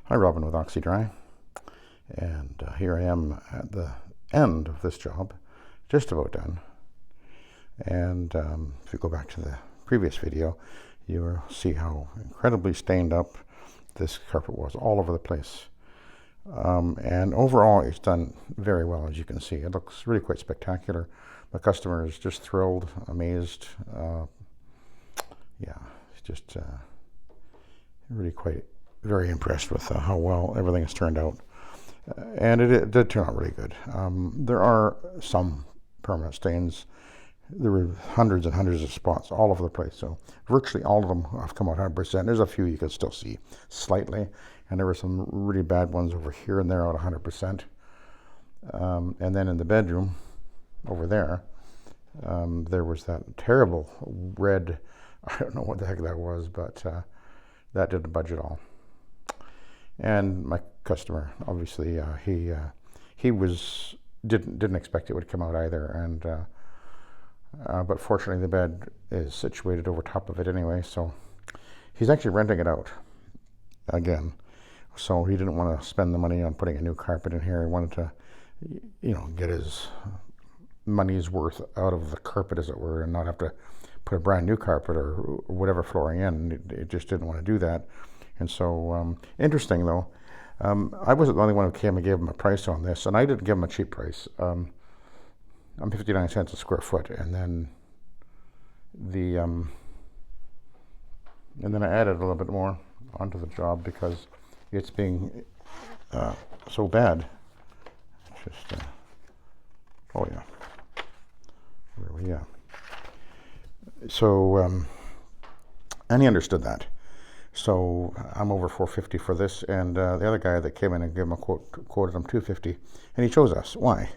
Hi, Robin with Oxy-Dry, and here I am at the end of this job, just about done. And if you go back to the previous video, you will see how incredibly stained up this carpet was all over the place. And overall, it's done very well, as you can see. It looks really quite spectacular. The customer is just thrilled, amazed. Yeah, it's just really quite very impressed with how well everything has turned out. And it did turn out really good. There are some permanent stains. There were hundreds and hundreds of spots all over the place. So virtually all of them have come out 100%. There's a few you can still see slightly. And there were some really bad ones over here and there out 100%. And then in the bedroom over there, there was that terrible red, I don't know what the heck that was, but that didn't budge at all. And my customer, obviously, he didn't expect it would come out either, and but fortunately the bed is situated over top of it anyway, so he's actually renting it out again. So he didn't want to spend the money on putting a new carpet in here. He wanted to, get his money's worth out of the carpet, as it were, and not have to put a brand new carpet or whatever flooring in. It just didn't want to do that. And so, interesting though, I wasn't the only one who came and gave him a price on this, and I didn't give him a cheap price. I'm 59 cents a square foot, and then and then I added a little bit more onto the job because it's being so bad. Just, oh yeah, where are we? Yeah. So, and he understood that. So I'm over $450 for this, and the other guy that came in and gave him a quoted him $250, and he chose us. Why?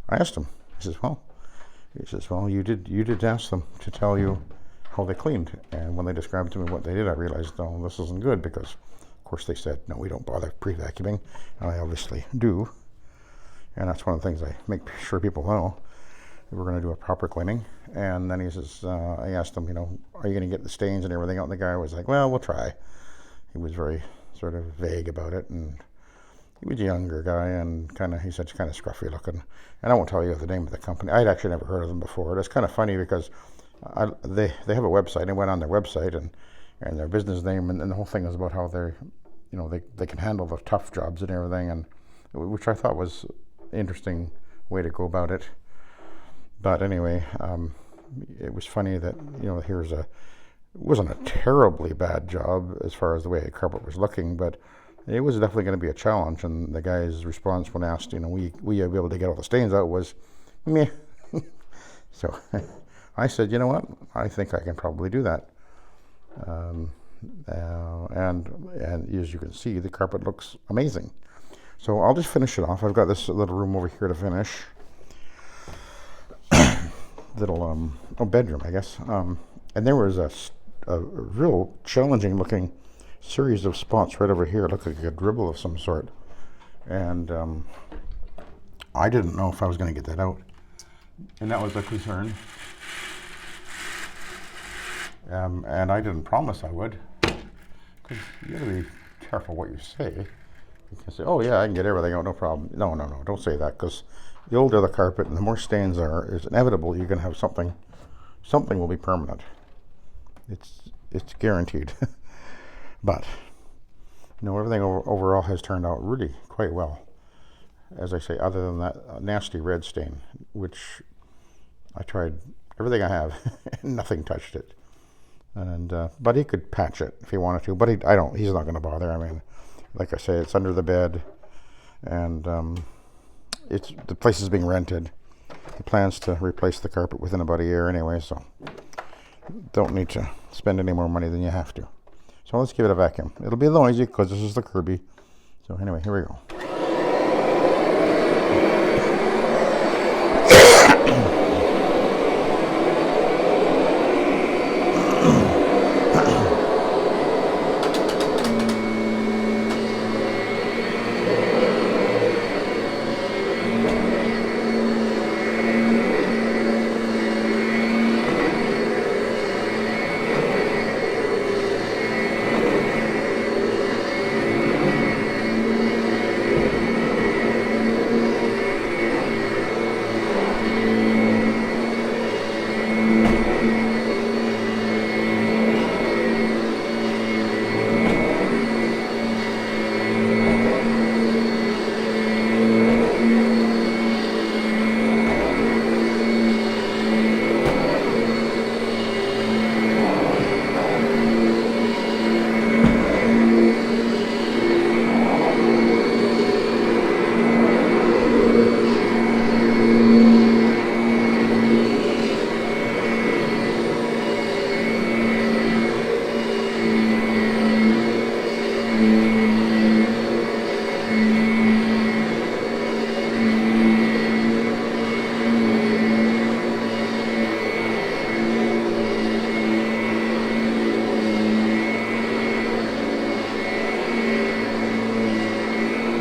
I asked him. He says, "Well, you did ask them to tell you how they cleaned, and when they described to me what they did, I realized, no, this isn't good because, of course, they said no, we don't bother pre-vacuuming, and I obviously do, and that's one of the things I make sure people know. We're going to do a proper cleaning." And then he says, I asked him, are you going to get the stains and everything out? And the guy was like, well, we'll try. He was very sort of vague about it, and he was a younger guy, and he said, kind of scruffy looking. And I won't tell you the name of the company. I'd actually never heard of them before. It's kind of funny because they have a website. I went on their website and their business name, and the whole thing is about how they're, they can handle the tough jobs and everything, and which I thought was an interesting way to go about it. But anyway, it was funny that, it wasn't a terribly bad job as far as the way the carpet was looking, but it was definitely going to be a challenge. And the guy's response when asked, will you be able to get all the stains out, was, meh. So I said, you know what, I think I can probably do that. And as you can see, the carpet looks amazing. So I'll just finish it off. I've got this little room over here to finish. Little bedroom, I guess, and there was a real challenging looking series of spots right over here. It looked like a dribble of some sort, and I didn't know if I was going to get that out, and that was a concern. And I didn't promise I would, because you got to be careful what you say. You can say, oh yeah, I can get everything out, no problem. No, don't say that, because the older the carpet and the more stains are, it's inevitable you're going to have something will be permanent. It's guaranteed. But, everything overall has turned out really quite well. As I say, other than that nasty red stain, which I tried everything I have, and nothing touched it. And but he could patch it if he wanted to, but he's not going to bother. I mean, like I say, it's under the bed, and the place is being rented. He plans to replace the carpet within about a year anyway, so don't need to spend any more money than you have to. So let's give it a vacuum. It'll be noisy because this is the Kirby. So anyway, here we go.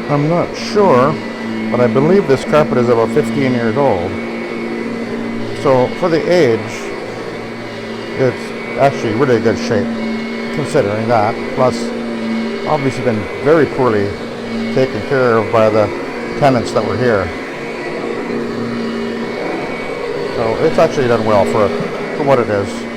I'm not sure, but I believe this carpet is about 15 years old. So for the age, it's actually really good shape, considering that. Plus, obviously been very poorly taken care of by the tenants that were here. So it's actually done well for what it is.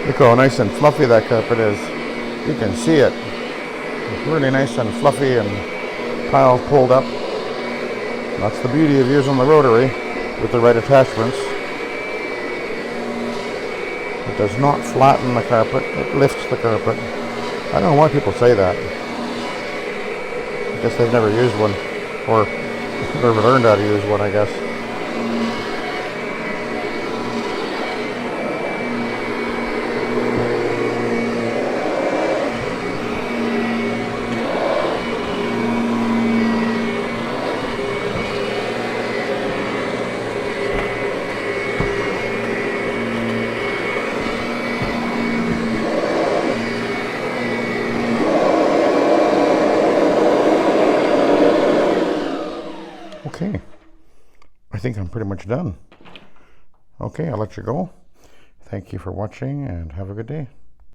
Look how nice and fluffy that carpet is. You can see it. It's really nice and fluffy and piles pulled up. That's the beauty of using the rotary with the right attachments. It does not flatten the carpet, it lifts the carpet. I don't know why people say that. I guess they've never used one, or never learned how to use one, I guess. Okay, I think I'm pretty much done. Okay, I'll let you go. Thank you for watching and have a good day.